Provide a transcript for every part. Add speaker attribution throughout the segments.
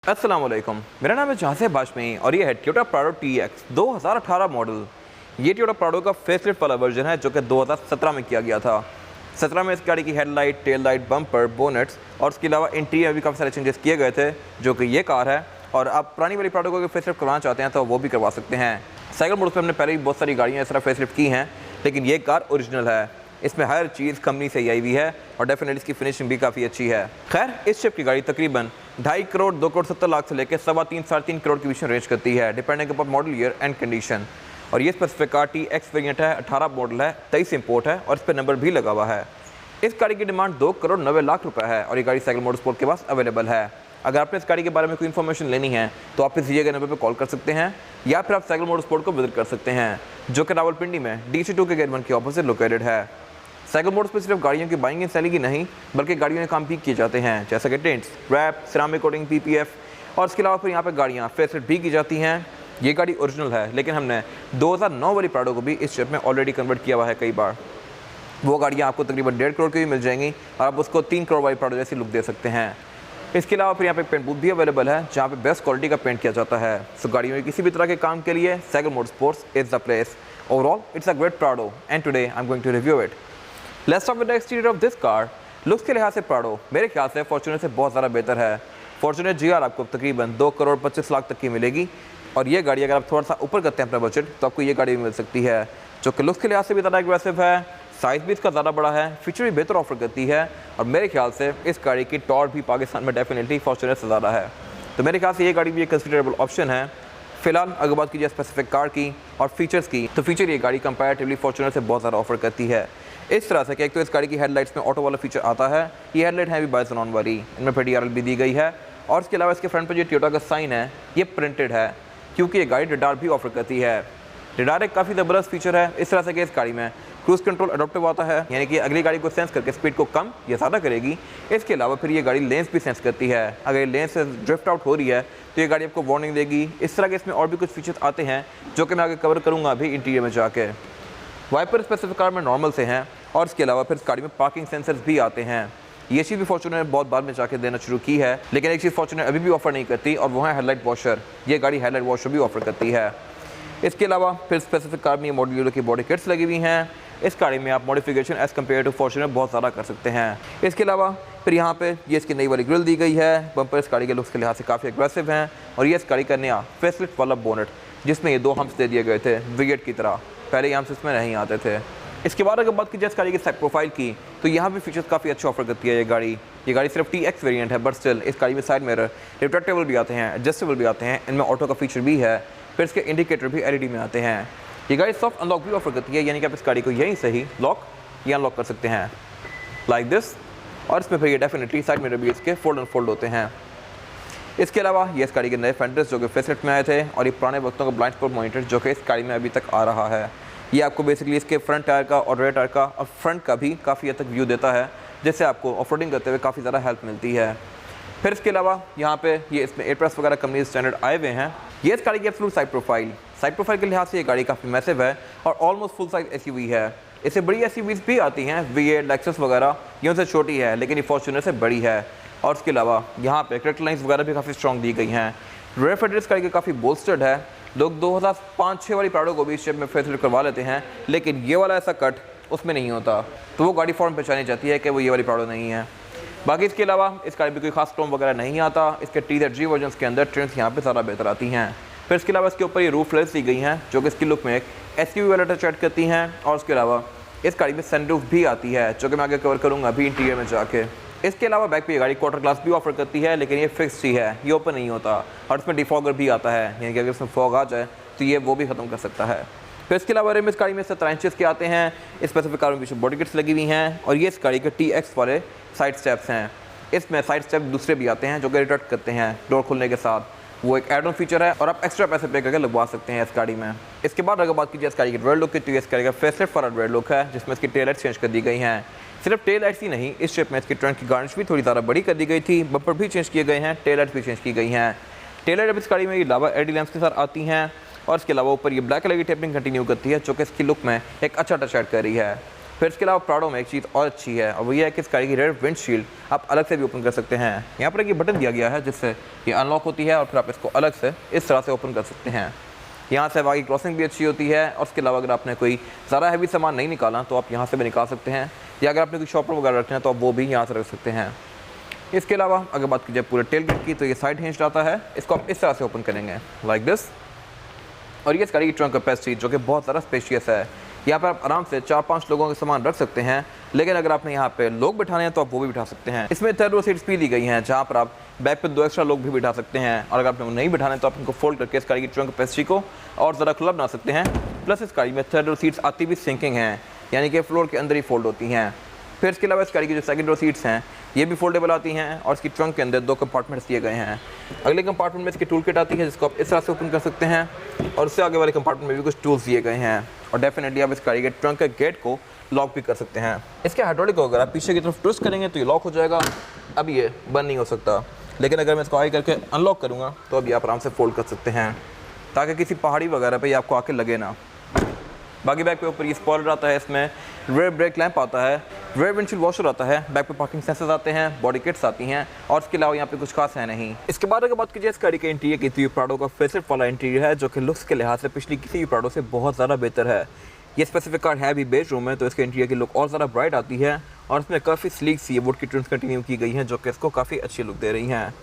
Speaker 1: अस्सलाम वालेकुम, मेरा नाम है जहासे बाशमी और ये है टोयोटा प्राडो TX 2018 मॉडल। ये टोयोटा प्राडो का फेसलिफ्ट वाला वर्जन है जो कि 2017 में किया गया था। 17 में इस गाड़ी की headlight, tail light, bumper, bonnets और उसके अलावा इंटीरियर में भी काफ़ी सारे चेंजेस किए गए थे जो कि ये कार है। और आप पुरानी वाली प्राडो को अगर फेसलिफ्ट करवाना चाहते हैं तो वो भी करवा सकते हैं। साइकिल मोड्स पर हमने पहले भी बहुत सारी गाड़ियाँ इस तरह फेसलिफ्ट की हैं, लेकिन ये कार ओरिजिनल है। इसमें हर चीज़ कंपनी से ही आई हुई है और डेफिनेटली इसकी फिनिशिंग भी काफ़ी अच्छी है। खैर, इस शिप की गाड़ी तकरीबन 2.5 करोड़ 2 करोड़ 70 लाख से लेकर 3.25 साढ़े 3 करोड़ के बीच में रेंज करती है, depending upon model year and condition. और ये स्पेसिफिक कार TX वेरिएंट है, 18 मॉडल है, 23 इंपोर्ट है और इस पर नंबर भी लगा हुआ है। इस गाड़ी की डिमांड 2 करोड़ 90 लाख रुपए है और ये गाड़ी साइकिल मोटरस्पोर्ट के पास अवेलेबल है। अगर आपने इस गाड़ी के बारे में कोई इन्फॉर्मेशन लेनी है तो आप इस दिए गए नंबर पर कॉल कर सकते हैं या फिर आप साइकिल मोटरस्पोर्ट को विजिट कर सकते हैं, जो कि रावलपिंडी में DC2 के गेट 1 के ऑपोजिट लोकेटेड है। साइकिल मोड्स पर सिर्फ गाड़ियों की बाइंग एंड सेलिंग ही नहीं बल्कि गाड़ियों में काम भी किए जाते हैं, जैसे कि tints, wrap, ceramic coating, PPF और इसके अलावा फिर यहाँ पे गाड़ियाँ फेसलिफ्ट भी की जाती हैं। ये गाड़ी ओरिजिनल है, लेकिन हमने 2009 वाली प्राडो को भी इस शेप में ऑलरेडी कन्वर्ट किया हुआ है कई बार। वो गाड़ियाँ आपको तकरीबन 1.5 करोड़ की भी मिल जाएंगी और आप उसको 3 करोड़ वाली प्राडो जैसी लुक दे सकते हैं। इसके अलावा फिर यहाँ पे पेंट बूथ भी अवेलेबल है जहाँ पे बेस्ट क्वालिटी का पेंट किया जाता है। सो गाड़ियों में किसी भी तरह के काम के लिए cycle motorsports is the place. Overall it's a great Prado and today I am going to review it. Let's start with the exterior of this car. Looks के लिहाज से प्राडो मेरे ख्याल से फॉर्च्यूनर से बहुत ज़्यादा बेहतर है। फॉर्च्यूनर GR आपको तकरीबन 2 करोड़ 25 लाख तक की मिलेगी और ये गाड़ी अगर आप थोड़ा सा ऊपर करते हैं अपना बजट तो आपको ये गाड़ी भी मिल सकती है, जो कि लुक्स के लिहाज से भी ज़्यादा एग्रेसिव है, साइज़ भी इसका ज़्यादा बड़ा है, फीचर भी बेहतर ऑफर करती है और मेरे ख्याल से इस गाड़ी की टॉर्क भी पाकिस्तान में डेफिनेटली फॉर्च्यूनर से ज़्यादा है। तो मेरे ख्याल से ये गाड़ी भी एक कंसिडरेबल ऑप्शन है। फिलहाल अगर बात कीजिए स्पेसिफिक कार की और फीचर्स की, तो फीचर ये गाड़ी कंपैरेटिवली फॉर्च्यूनर से बहुत ज़्यादा ऑफर करती है। इस तरह से कि एक तो इस गाड़ी की हेडलाइट्स में ऑटो वाला फीचर आता है, ये हेडलाइट है भी बाइजोन वाली, इनमें फिर DRL भी दी गई है और इसके अलावा इसके फ्रंट पर जो टोयोटा का साइन है ये प्रिंटेड है, क्योंकि ये गाड़ी रडार भी ऑफर करती है। रडार एक काफ़ी ज़बरदस्त फीचर है इस तरह से कि इस गाड़ी में क्रूज़ कंट्रोल अडॉप्टिव आता है, यानी कि अगली गाड़ी को सेंस करके स्पीड को कम या ज़्यादा करेगी। इसके अलावा फिर ये गाड़ी लेंस भी सेंस करती है, अगर ये लेंस से ड्रिफ्ट आउट हो रही है तो ये गाड़ी आपको वार्निंग देगी। इस तरह के इसमें और भी कुछ फीचर्स आते हैं जो कि मैं आगे कवर करूँगा अभी इंटीरियर में जाके। वाइपर स्पेसिफिक कार में नॉर्मल से हैं और इसके अलावा फिर इस गाड़ी में पार्किंग सेंसर्स भी आते हैं। ये चीज़ भी फॉर्च्यूनर ने बहुत बाद में जाके देना शुरू की है, लेकिन एक चीज़ फॉर्च्यूनर अभी भी ऑफर नहीं करती और वो है हेडलाइट वॉशर। ये गाड़ी हेडलाइट वॉशर भी ऑफर करती है। इसके अलावा फिर स्पेसिफिक कार में ये मॉडल की बॉडी किट्स लगी हुई हैं। इस गाड़ी में आप modification as compare to Fortuner बहुत ज़्यादा कर सकते हैं। इसके अलावा फिर यहाँ पे ये इसकी नई वाली ग्रिल दी गई है। बम्पर इस गाड़ी के लुक्स के लिहाज से काफ़ी एग्रेसिव हैं और ये इस गाड़ी का नया फेसलिफ्ट वाला बोनेट, जिसमें ये 2 हम्प्स दे दिए गए थे V8 की तरह, पहले ये हम्प्स इसमें नहीं आते थे। इसके बाद अगर बात की जाए इस गाड़ी की साइड प्रोफाइल की, तो यहाँ भी फीचर्स काफ़ी अच्छे ऑफर करती है ये गाड़ी। ये गाड़ी सिर्फ TX वेरिएंट है, बट स्टिल इस गाड़ी में साइड मिरर रिट्रैक्टेबल भी आते हैं, एडजस्टेबल भी आते हैं, इनमें ऑटो का फीचर भी है, फिर इसके इंडिकेटर भी LED में आते हैं। ये गाड़ी सॉफ्ट अनलॉक भी ऑफर करती है, यानी कि आप इस गाड़ी को यहीं से ही लॉक या अनलॉक कर सकते हैं लाइक दिस। और इसमें फिर ये डेफिनेटली साइड मिरर भी इसके फोल्ड एंड फोल्ड होते हैं। इसके अलावा ये इस गाड़ी के नए फेंडर्स जो कि फेसलिफ्ट में आए थे और ये पुराने वक्तों का ब्लाइंड स्पॉट मॉनिटर जो कि इस गाड़ी में अभी तक आ रहा है। ये आपको बेसिकली इसके फ्रंट टायर का और रेयर टायर का और फ्रंट का भी काफ़ी हद तक व्यू देता है, जिससे आपको ऑफरोडिंग करते हुए काफ़ी ज़्यादा हेल्प मिलती है। फिर इसके अलावा यहाँ पे ये इसमें एयरप्रेस वगैरह कंपनी स्टैंडर्ड आए हुए हैं। ये इस गाड़ी की एब्सोल्यूट साइड प्रोफाइल के लिहाज से ये गाड़ी काफ़ी मैसिव है और ऑलमोस्ट फुल साइज SUV है। इससे बड़ी SUVs भी आती हैं, V8, लेक्सस वगैरह, ये उनसे छोटी है लेकिन ये फॉर्च्यूनर से बड़ी है। और उसके अलावा यहाँ पे करेक्टर लाइन्स वगैरह भी काफ़ी स्ट्रॉन्ग दी गई हैं। रेयर फेंडर इस गाड़ी की काफ़ी बोल्स्टर्ड है। लोग 2005-6 वाली प्राडो को भी इस शेप में फेसलिफ्ट करवा लेते हैं, लेकिन ये वाला ऐसा कट उसमें नहीं होता, तो वो गाड़ी फ़ौरन पहचानी जाती है कि वो ये वाली प्राडो नहीं है। बाकी इसके अलावा इस गाड़ी में कोई खास क्रोम वगैरह नहीं आता। इसके TZ वर्जन के अंदर ट्रिम्स यहाँ पे ज़्यादा बेहतर आती हैं। फिर इसके अलावा इसके ऊपर ये रूफ लेस दी गई हैं जो कि इसकी लुक में एक SUV वाला टच ऐड करती हैं। और उसके अलावा इस गाड़ी में सनरूफ भी आती है, जो कि मैं आगे कवर करूँगा अभी इंटीरियर में जाके। इसके अलावा बैक पे ये गाड़ी क्वार्टर ग्लास भी ऑफर करती है, लेकिन ये फिक्स ही है, ये ओपन नहीं होता। और इसमें डिफॉगर भी आता है, यानी कि अगर इसमें फॉग आ जाए तो ये वो भी ख़त्म कर सकता है। फिर इसके अलावा रिम इस गाड़ी में 17 इंचेस के आते हैं। स्पेसिफिक कार में पीछे बॉडी किट्स लगी हुई हैं और ये इस गाड़ी के TX वाले साइड स्टेप्स हैं। इसमें साइड स्टेप दूसरे भी आते हैं जो कि रिटर्ट करते हैं डोर खुलने के साथ, वो एक एड ऑन फीचर है और आप एक्स्ट्रा पैसे पे करके लगवा सकते हैं इस गाड़ी में। इसके बाद अगर बात कीजिए इस गाड़ी की रेयर लुक की, तो इस गाड़ी का फेसलिफ्ट वाला रेयर लुक है, जिसमें इसकी टेल लाइट्स चेंज कर दी गई हैं। सिर्फ टेल लाइट्स ही नहीं, इस शेप में इसकी ट्रंक की गार्निश भी थोड़ी ज़्यादा बड़ी कर दी गई थी, बम्पर भी चेंज किए गए हैं, टेल लाइट्स भी चेंज की गई हैं। टेल लाइट अब इस गाड़ी में ये लावा LED लैंप्स के साथ आती हैं और इसके अलावा ऊपर ये ब्लैक कलर की टेपिंग कंटिन्यू करती है, जो कि इसकी लुक में एक अच्छा टच ऐड कर रही है। फिर इसके अलावा प्राडो में एक चीज़ और अच्छी है और वो ये है कि इस गाड़ी की रेयर विंडशील्ड आप अलग से भी ओपन कर सकते हैं। यहाँ पर एक बटन दिया गया है जिससे ये अनलॉक होती है और फिर आप इसको अलग से इस तरह से ओपन कर सकते हैं। यहाँ से बाकी क्रॉसिंग भी अच्छी होती है और इसके अलावा अगर आपने कोई ज़्यादा हैवी सामान नहीं निकाला तो आप यहाँ से भी निकाल सकते हैं, या अगर आपने कोई शॉपर वगैरह रखना है तो आप वो भी यहाँ से रख सकते हैं। इसके अलावा अगर बात कीजिए पूरे टेल गेट की तो ये साइड हिंज आता है, इसको आप इस तरह से ओपन करेंगे लाइक दिस। और ये इस गाड़ी की ट्रंक कैपेसिटी जो कि बहुत ज़्यादा स्पेशियस है, यहाँ पर आप आराम से 4-5 लोगों के सामान रख सकते हैं, लेकिन अगर आपने यहाँ पे लोग बिठाने हैं तो आप वो भी बिठा सकते हैं। इसमें 3rd रो सीट्स भी दी गई हैं जहाँ पर आप बैक पे 2 एक्स्ट्रा लोग भी बिठा सकते हैं, और अगर आपने वो नहीं बिठाने तो आप इनको फोल्ड करके इस गाड़ी की ट्रंक कैपेसिटी को और ज़्यादा खुला बना सकते हैं। प्लस इस गाड़ी में 3rd रो सीट्स आती भी सिंकिंग हैं, यानी कि फ्लोर के अंदर ही फोल्ड होती हैं। फिर इसके अलावा इस गाड़ी की जो 2nd रो सीट्स हैं ये भी फोल्डेबल आती हैं और इसकी ट्रंक के अंदर 2 कंपार्टमेंट्स दिए गए हैं। अगले कंपार्टमेंट में इसकी टूल किट आती है जिसको आप इस तरह से ओपन कर सकते हैं, और उससे आगे वाले कंपार्टमेंट में भी कुछ टूल्स दिए गए हैं, और डेफिनेटली आप इस गाड़ी के ट्रंक के गेट को लॉक भी कर सकते हैं। इसके हाइड्रोलिक को अगर आप पीछे की तरफ ट्विस्ट करेंगे तो ये लॉक हो जाएगा, अब ये बंद नहीं हो सकता, लेकिन अगर मैं इसको आगे करके अनलॉक करूँगा तो अब ये आप आराम से फोल्ड कर सकते हैं ताकि किसी पहाड़ी वगैरह पर ये आपको आके लगे ना। बाकी बैक पे ऊपर ये स्पॉइलर आता है, इसमें रेयर ब्रेक लैंप आता है, रेयर विंडशील्ड वॉशर आता है, बैक पे पार्किंग सेंसर्स आते हैं, बॉडी किट्स आती हैं, और इसके अलावा यहाँ पे कुछ खास है नहीं। इसके बाद अगर बात कीजिए इस गाड़ी के इंटीरियर की तो ये प्राडो का फेसलिफ्ट वाला इंटीरियर है जो कि लुक्स के लिहाज से पिछली किसी भी प्राडो से बहुत ज़्यादा बेहतर है। ये स्पेसिफिक कार है भी बेज रूम में तो इसके इंटीरियर की लुक और ज़्यादा ब्राइट आती है, और इसमें काफ़ी स्लीक सी वुड की ट्रिम्स कंटिन्यू की गई हैं जो कि इसको काफ़ी अच्छी लुक दे रही हैं।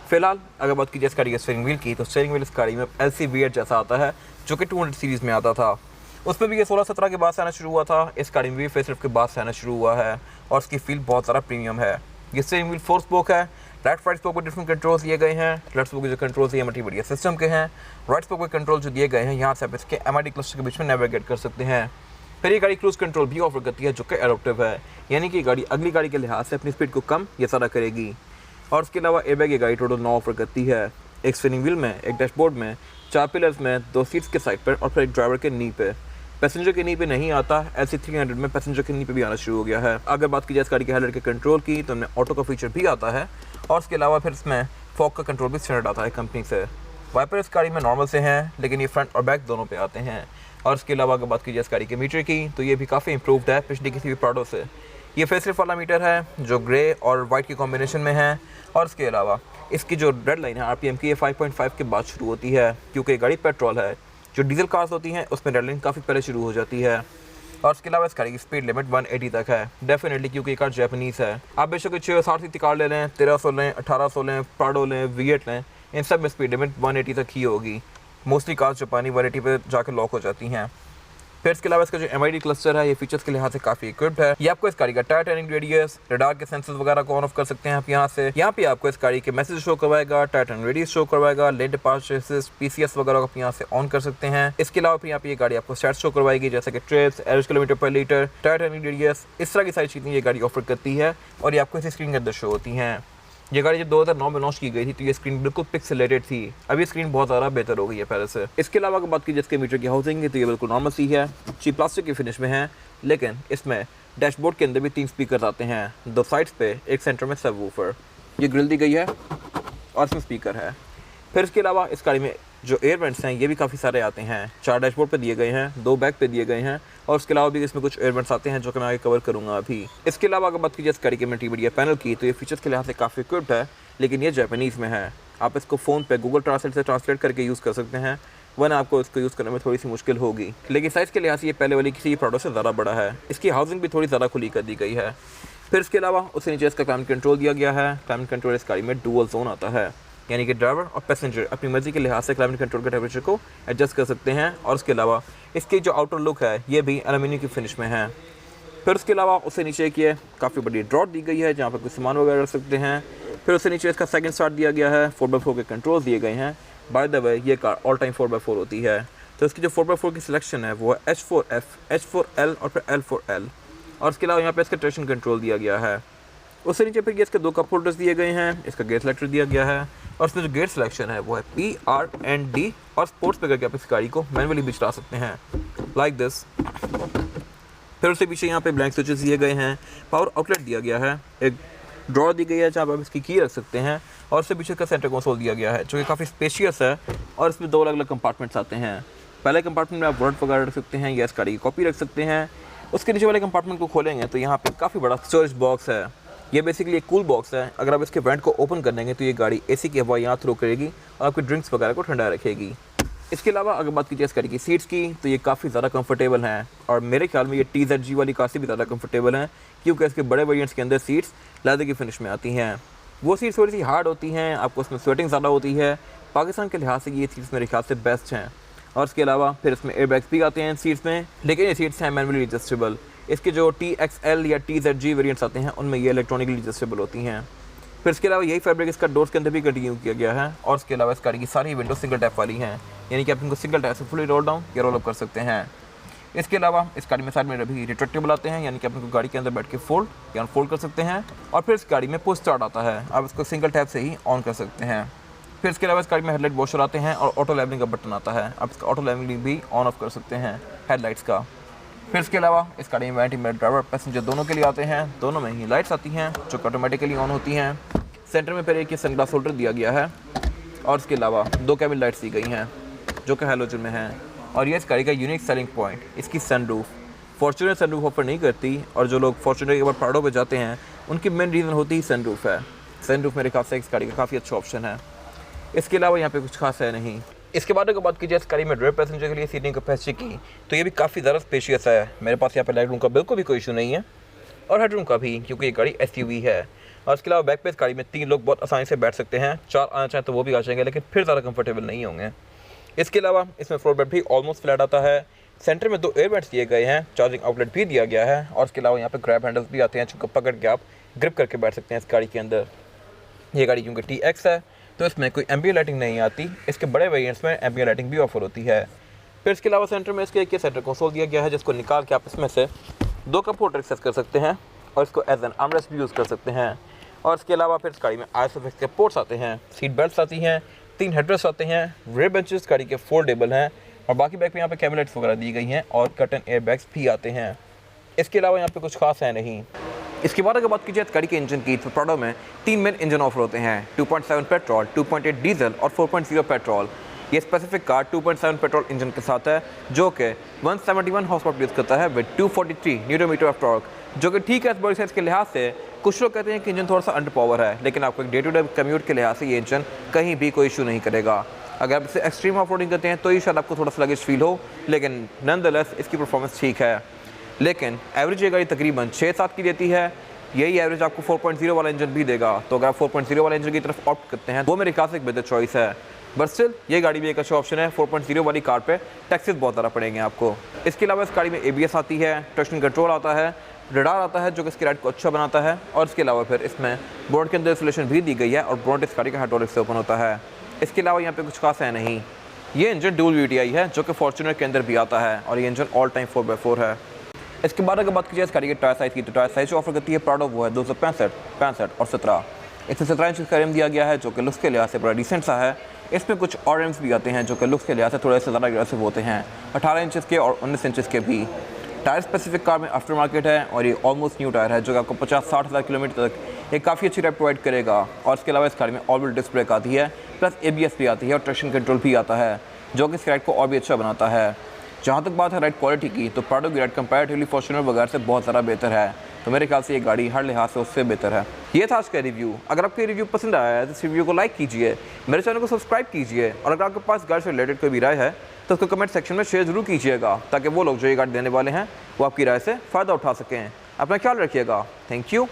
Speaker 1: फिलहाल अगर बात कीजिए इस गाड़ी के स्टीयरिंग व्हील की तो स्टीयरिंग व्हील इस गाड़ी में LC V8 जैसा आता है जो कि 200 सीरीज़ में आता था, उसमें भी ये 16-17 के बाद से आना शुरू हुआ था। इस गाड़ी में भी फेसलिफ्ट के बाद से आना शुरू हुआ है और इसकी फील बहुत ज़्यादा प्रीमियम है। ये स्टीयरिंग व्हील 4 स्पोक है, लेफ्ट राइट स्पोक पर डिफरेंट कंट्रोल्स दिए गए हैं। लेफ्ट स्पोक के जो कंट्रोल्स ये मल्टीमीडिया सिस्टम के हैं, राइट स्पोक के कंट्रोल जो दिए गए हैं यहाँ से आप इसके MID क्लस्टर के बीच में नेविगेट कर सकते हैं। फिर ये गाड़ी क्रूज कंट्रोल भी ऑफर करती है जो कि एडॉप्टिव है, यानी कि गाड़ी अगली गाड़ी के लिहाज से अपनी स्पीड को कम या ज़्यादा करेगी। और उसके अलावा एयरबैग ये गाड़ी टोटल 9 ऑफर करती है, एक स्टीयरिंग व्हील में, एक डैशबोर्ड में, 4 पिलर्स में, 2 सीट्स के साइड पर, और फिर एक ड्राइवर के नी पे। पैसेंजर के नी पे नहीं आता, LC 300 में पैसेंजर के नी पे भी आना शुरू हो गया है। अगर बात की जाए इस गाड़ी के हेडलाइट के कंट्रोल की तो हमें ऑटो का फीचर भी आता है, और उसके अलावा फिर इसमें फॉग का कंट्रोल भी स्टैंडर्ड आता है कंपनी से। वाइपर इस गाड़ी में नॉर्मल से हैं, लेकिन ये फ्रंट और बैक दोनों पे आते हैं। और इसके अलावा अगर बात की जाए इस गाड़ी के मीटर की तो ये भी काफ़ी इंप्रूव्ड है पिछली किसी भी प्राडो से। ये फेसलिफ्ट वाला मीटर है जो ग्रे और वाइट की कॉम्बिनेशन में है, और इसके अलावा इसकी जो रेड लाइन है RPM की ये 5.5 के बाद शुरू होती है, क्योंकि गाड़ी पेट्रोल है। जो डीजल कार्स होती हैं उसमें रेड लाइन काफ़ी पहले शुरू हो जाती है। और इसके अलावा इस गाड़ी की स्पीड लिमिट 180 तक है, डेफिनेटली क्योंकि ये कार जैपनीज़ है। आप बेशक 660 की कार ले लें, 1300 लें, 1800 लें, प्राडो लें, V8 लें, इन सब में स्पीड लिमिट 180 तक ही होगी। मोस्टली कार्स जापानी 180 पे जाकर लॉक हो जाती हैं। फिर इसके अलावा इसका जो MID क्लस्टर है ये फीचर्स के लिहाज से काफ़ी इक्विप्ड है। ये आपको इस गाड़ी का टायर टर्निंग रेडियस, रडार के सेंसर्स वगैरह को ऑन ऑफ कर सकते हैं आप यहाँ से। यहाँ पे आपको इस गाड़ी के मैसेज शो करवाएगा, टायर टर्निंग रेडियस शो करवाएगा, लेन डिपार्चर असिस्ट, PCS वगैरह को आप यहाँ से ऑन कर सकते हैं। इसके अलावा फिर यहाँ पे ये गाड़ी आपको स्टैट्स शो करवाएगी जैसे कि ट्रिप्स, एवरेज किलोमीटर पर लीटर, टायर टर्निंग रेडियस, इस तरह की सारी चीज़ें ये गाड़ी ऑफर करती है, और ये आपको इस स्क्रीन के अंदर शो होती हैं। ये गाड़ी जब 2009 में लॉन्च की गई थी तो ये स्क्रीन बिल्कुल पिक्सेलेटेड थी, अभी स्क्रीन बहुत ज़्यादा बेहतर हो गई है पहले से। इसके अलावा अगर बात की जिसके मीटर की हाउसिंग है तो ये बिल्कुल नॉर्मल सी है, चीप प्लास्टिक की फिनिश में है, लेकिन इसमें डैशबोर्ड के अंदर भी 3 स्पीकर आते हैं, 2 साइड्स पे, एक सेंटर में सबवूफर, ये ग्रिल दी गई है और इसमें स्पीकर है। फिर इसके अलावा इस गाड़ी में जो एयर वेंट्स हैं ये भी काफ़ी सारे आते हैं, 4 डैशबोर्ड पे दिए गए हैं, 2 बैक पे दिए गए हैं, और उसके अलावा भी इसमें कुछ एयर वेंट्स आते हैं जो कि मैं आगे कवर करूँगा अभी। इसके अलावा अगर बात कीजिए इस गाड़ी के मल्टीमीडिया पैनल की तो ये फीचर्स के लिहाज से काफ़ी इक्विप्ड है, लेकिन ये जापानीज़ में है। आप इसको फ़ोन पे गूगल ट्रांसलेट से ट्रांसलेट करके यूज़ कर सकते हैं, वरना आपको इसको यूज़ करने में थोड़ी सी मुश्किल होगी। लेकिन साइज़ के लिहाज से ये पहले वाली किसी प्रोडक्ट से ज़्यादा बड़ा है, इसकी हाउसिंग भी थोड़ी ज़्यादा खुली कर दी गई है। फिर इसके अलावा उससे नीचे इसका क्लाइमेट कंट्रोल दिया गया है। क्लाइमेट कंट्रोल इस गाड़ी में डुअल जोन आता है, यानी कि ड्राइवर और पैसेंजर अपनी मर्जी के लिहाज से क्लाइमेट कंट्रोल के टेम्परेचर को एडजस्ट कर सकते हैं। और उसके अलावा इसकी जो आउटर लुक है ये भी एल्यूमिनियम की फिनिश में है। फिर उसके अलावा उससे नीचे की काफ़ी बड़ी ड्रॉट दी गई है जहाँ पर कुछ सामान वगैरह रख सकते हैं। फिर उससे नीचे इसका सेकंड स्टार्ट दिया गया है, 4x4 के कंट्रोल्स दिए गए हैं। बाय द वे ये कार ऑल टाइम 4x4 होती है, तो इसकी जो 4x4 की सिलेक्शन है वो है H4F, H4L और फिर L4L। और इसके अलावा यहाँ पे इसका ट्रैक्शन कंट्रोल दिया गया है। उससे नीचे फिर ये इसके 2 कप होल्डर्स दिए गए हैं, इसका गेयर सेलेक्टर दिया गया है, और इसमें जो गेयर सिलेक्शन है वो है P, R and D, और स्पोर्ट्स पे करके आप इस गाड़ी को मैनुअली भी चला सकते हैं लाइक दिस। फिर उससे पीछे यहाँ पे ब्लैंक स्विचेस दिए गए हैं, पावर आउटलेट दिया गया है, एक ड्रॉर दी गई है जहाँ पर आप इसकी की रख सकते हैं, और उससे पीछे का सेंटर कंसोल दिया गया है जो कि काफ़ी स्पेशियस है। और इसमें 2 अलग अलग कंपार्टमेंट्स आते हैं। पहले कंपार्टमेंट में आप वर्ड वगैरह रख सकते हैं या इस गाड़ी की कॉपी रख सकते हैं। उसके नीचे वाले कंपार्टमेंट को खोलेंगे तो यहाँ पे काफ़ी बड़ा स्टोरेज बॉक्स है। ये बेसिकली एक कूल बॉक्स है। अगर आप इसके वेंट को ओपन कर देंगे तो ये गाड़ी एसी की हवा यहाँ थ्रो करेगी और आपकी ड्रिंक्स वगैरह को ठंडा रखेगी। इसके अलावा अगर बात कीजिए इस गाड़ी की सीट्स की तो ये काफ़ी ज़्यादा कंफर्टेबल हैं और मेरे ख्याल में ये TZG वाली कार से भी ज़्यादा कंफर्टेबल हैं, क्योंकि इसके बड़े वेरिएंट्स के अंदर सीट्स लेदर की फिनिश में आती हैं। वो सीट्स थोड़ी सी हार्ड होती हैं, आपको उसमें स्वेटिंग ज़्यादा होती है। पाकिस्तान के लिहाज से ये सीट्स मेरे ख्याल से बेस्ट हैं। और इसके अलावा फिर इसमें एयरबैग्स भी आते हैं सीट्स में, लेकिन ये सीट्स हैं मैनुअली एडजस्टेबल। इसके जो TXL या TZG वेरिएंट्स आते हैं उनमें ये इलेक्ट्रॉनिकली एडजस्टेबल होती हैं। फिर इसके अलावा यही फैब्रिक इसका डोर्स के अंदर भी कंटिन्यू किया गया है। और इसके अलावा इस गाड़ी की सारी विंडो सिंगल टैप वाली हैं, यानी कि आप इनको सिंगल टैप से फुली रोल डाउन या रोल अप कर सकते हैं। इसके अलावा इस गाड़ी में साइड मिरर भी रिट्रैक्टेबल आते हैं, यानी कि आप इनको गाड़ी के अंदर बैठ के फोल्ड या अनफोल्ड कर सकते हैं। और फिर इस गाड़ी में पुश स्टार्ट आता है, आप इसको सिंगल टैप से ही ऑन कर सकते हैं। फिर इसके अलावा इस गाड़ी में हेडलाइट वॉशर आते हैं और ऑटो लेवलिंग का बटन आता है, आप इसका ऑटो लेवलिंग भी ऑन ऑफ कर सकते हैं हेडलाइट्स का। फिर इसके अलावा इस गाड़ी में वेंटिंग मिरर ड्राइवर पैसेंजर दोनों के लिए आते हैं, दोनों में ही लाइट्स आती हैं जो ऑटोमेटिकली ऑन होती हैं। सेंटर में फिर एक सनग्लास होल्डर दिया गया है और इसके अलावा 2 कैबिन लाइट्स दी गई हैं जो कि हैलोजन में हैं। और ये इस गाड़ी का यूनिक सेलिंग पॉइंट इसकी सनरूफ। फॉर्च्यूनर सनरूफ ऑफर नहीं करती और जो लोग फॉर्च्यूनर के बाद प्राडो पे जाते हैं उनकी मेन रीज़न होती ही सनरूफ है। सनरूफ मेरे ख्याल से इस गाड़ी का काफ़ी अच्छा ऑप्शन है। इसके अलावा यहाँ पे कुछ खास है नहीं। इसके बाद अगर बात कीजिए इस गाड़ी में रेयर पैसेंजर के लिए सीटिंग कैपेसिटी की तो ये भी काफ़ी ज़्यादा स्पेशियस है। मेरे पास यहाँ पे लेग रूम का बिल्कुल भी कोई इशू नहीं है और हेडरूम का भी, क्योंकि ये गाड़ी SUV है। और इसके अलावा बैक पे इस गाड़ी में 3 लोग बहुत आसानी से बैठ सकते हैं, 4 आना चाहें तो वो भी आ जाएंगे, लेकिन फिर ज़्यादा कंफर्टेबल नहीं होंगे। इसके अलावा इसमें फ्लोर बेड भी ऑलमोस्ट फ्लैट आता है। सेंटर में 2 एयरबैग्स दिए गए हैं, चार्जिंग आउटलेट भी दिया गया है और इसके अलावा यहाँ पे ग्रैब हैंडल्स भी आते हैं जिनको पकड़ के आप ग्रिप करके बैठ सकते हैं इस गाड़ी के अंदर। ये गाड़ी क्योंकि TX है तो इसमें कोई एम्बिएंट लाइटिंग नहीं आती, इसके बड़े वेरिएंट्स में एम्बिएंट लाइटिंग भी ऑफर होती है। फिर इसके अलावा सेंटर में इसके एक सेंटर कंसोल दिया गया है जिसको निकाल के आप इसमें से 2 कप वाटर एक्सेस कर सकते हैं और इसको एज एन आर्मरेस्ट भी यूज़ कर सकते हैं। और इसके अलावा फिर इस गाड़ी में ISOFIX के पोर्ट्स आते हैं, सीट बेल्ट्स आती हैं, 3 हेडरेस्ट आते हैं, रेयर बेंचेस गाड़ी के फोल्डेबल हैं और बाकी बैग में यहाँ पे कैबिनेट्स वगैरह दी गई हैं और कर्टन एयरबैग्स भी आते हैं। इसके अलावा यहाँ पे कुछ खास है नहीं। इसके बाद अगर बात कीजिए गाड़ी के इंजन की तो प्राडो में 3 मेन इंजन ऑफर होते हैं, 2.7 पेट्रोल, 2.8 डीजल और 4.0 पेट्रोल। ये स्पेसिफिक कार 2.7 पेट्रोल इंजन के साथ है जो कि 171 हॉर्स पावर प्रोड्यूस करता है with 243 newton metre of torque, जो कि ठीक है इस बॉडी साइज के लिहाज से। कुछ लोग कहते हैं कि इंजन थोड़ा सा अंडर पावर है, लेकिन आपको एक डे टू डे कम्यूट के लिहाज से ये इंजन कहीं भी कोई इशू नहीं करेगा। अगर आप इसे एक्सट्रीम ऑफ रोडिंग करते हैं तो ही शायद आपको थोड़ा सा स्लगिश फील हो, लेकिन नॉनदलेस इसकी परफॉर्मेंस ठीक है। लेकिन एवरेज ये गाड़ी तकरीबन 6-7 की देती है, यही एवरेज आपको 4.0 वाला इंजन भी देगा। तो अगर आप 4.0 वाला इंजन की तरफ ऑप्ट करते हैं वो मेरे ख्याल से एक बेहतर चॉइस है। बट स्टिल ये गाड़ी भी एक अच्छा ऑप्शन है। 4.0 वाली कार पे टैक्सेस बहुत ज़्यादा पड़ेंगे आपको। इसके अलावा इस गाड़ी में ABS आती है, ट्रैक्शन कंट्रोल आता है, रडार आता है जो कि इसकी राइड को अच्छा बनाता है। और इसके अलावा फिर इसमें बोनट के अंदर इंसुलेशन भी दी गई है और बोनट इस गाड़ी का हाइड्रोलिक से ओपन होता है। इसके अलावा यहाँ पे कुछ खास है नहीं। ये इंजन डुअल VTI है जो कि फॉर्च्यूनर के अंदर भी आता है और ये इंजन ऑल टाइम 4x4 है। इसके बाद अगर बात कीजिए इस गाड़ी के टायर साइज़ की तो टायर साइज जो ऑफर करती है प्राडो वो है 265, 65 और 17। इसमें 17 इंच का रिम दिया गया है जो कि लुक्स के लिहाज से बड़ा डिसेंट सा है। इसमें कुछ और रिम्स भी आते हैं जो कि लुक्स के लिहाज से थोड़े से ज़्यादा अग्रेसिव होते हैं, 18 इंचज़ के और 19 इंचज़ के भी। टायर स्पेसिफिक कार में आफ्टर मार्केट है और ये ऑलमोस्ट न्यू टायर है जो कि आपको 50-60 हज़ार किलोमीटर तक एक काफ़ी अच्छी राइड प्रोवाइड करेगा। और इसके अलावा इस गाड़ी में ऑल व्हील डिस्क ब्रेक आती है, प्लस ABS भी आती है और ट्रैक्शन कंट्रोल भी आता है जो कि इस राइड को और भी अच्छा बनाता है। जहाँ तक बात है राइड क्वालिटी की तो प्राडो की राइड कंपैरेटिवली फॉर्च्यूनर वगैरह से बहुत ज़्यादा बेहतर है। तो मेरे ख्याल से ये गाड़ी हर लिहाज से उससे बेहतर है। ये था आज का रिव्यू। अगर आपको रिव्यू पसंद आया है तो इस रिव्यू को लाइक कीजिए, मेरे चैनल को सब्सक्राइब कीजिए और अगर आपके पास गाड़ी से रिलेटेड कोई भी राय है तो उसको कमेंट सेक्शन में शेयर जरूर कीजिएगा ताकि वो लोग जो ये गाड़ी देने वाले हैं वो आपकी राय से फ़ायदा उठा सकें। अपना ख्याल रखिएगा। Thank you.